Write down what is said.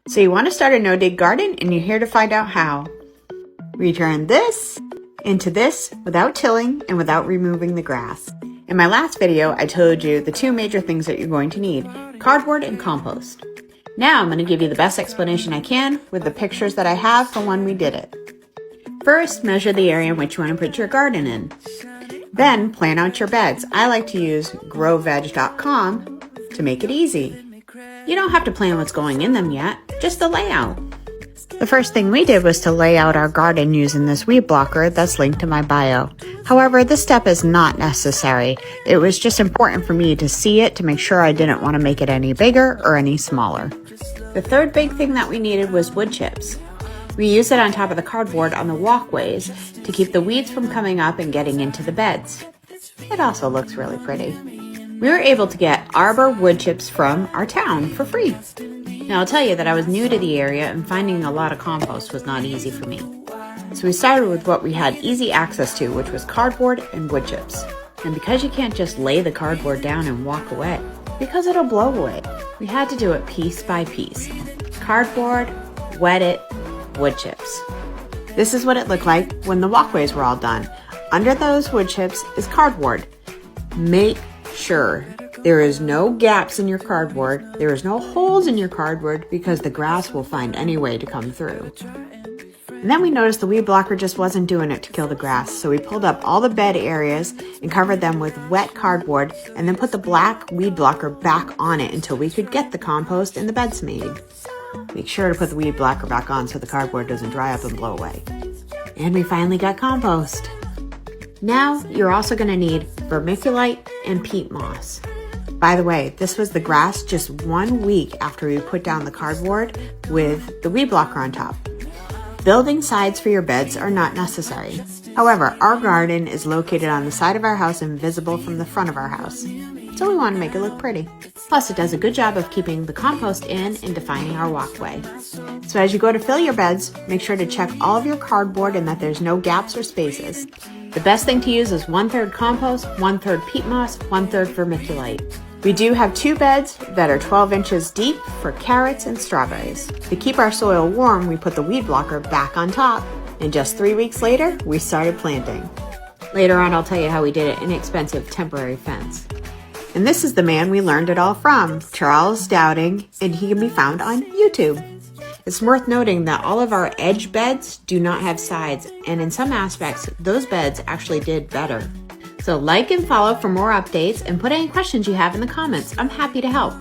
So you want to start a no-dig garden and you're here to find out how. We turn this into this without tilling and without removing the grass. In my last video, I told you the two major things that you're going to need, cardboard and compost. Now I'm going to give you the best explanation I can with the pictures that I have from when we did it. First, measure the area in which you want to put your garden in. Then plan out your beds. I like to use growveg.com to make it easy. You don't have to plan what's going in them yet, just the layout. The first thing we did was to lay out our garden using this weed blocker that's linked to my bio. However, this step is not necessary. It was just important for me to see it to make sure I didn't want to make it any bigger or any smaller. The third big thing that we needed was wood chips. We used it on top of the cardboard on the walkways to keep the weeds from coming up and getting into the beds. It also looks really pretty. We were able to get Arbor wood chips from our town for free. Now I'll tell you that I was new to the area and finding a lot of compost was not easy for me. So we started with what we had easy access to, which was cardboard and wood chips. And because you can't just lay the cardboard down and walk away, because it'll blow away, we had to do it piece by piece. Cardboard, wet it, wood chips. This is what it looked like when the walkways were all done. Under those wood chips is cardboard. Make sure there is no gaps in your cardboard, there is no holes in your cardboard because the grass will find any way to come through. And then we noticed the weed blocker just wasn't doing it to kill the grass, so we pulled up all the bed areas and covered them with wet cardboard and then put the black weed blocker back on it until we could get the compost and the beds made. Make sure to put the weed blocker back on so the cardboard doesn't dry up and blow away. And we finally got compost. Now you're also going to need vermiculite and peat moss. By the way, this was the grass just 1 week after we put down the cardboard with the weed blocker on top. Building sides for your beds are not necessary. However, our garden is located on the side of our house and visible from the front of our house, so we want to make it look pretty. Plus, it does a good job of keeping the compost in and defining our walkway. So as you go to fill your beds, make sure to check all of your cardboard and that there's no gaps or spaces. The best thing to use is 1/3 compost, 1/3 peat moss, 1/3 vermiculite. We do have 2 beds that are 12 inches deep for carrots and strawberries. To keep our soil warm, we put the weed blocker back on top, and just 3 weeks later, we started planting. Later on, I'll tell you how we did an inexpensive temporary fence. And this is the man we learned it all from, Charles Dowding, and he can be found on YouTube. It's worth noting that all of our edge beds do not have sides, and in some aspects, those beds actually did better. So like and follow for more updates and put any questions you have in the comments. I'm happy to help.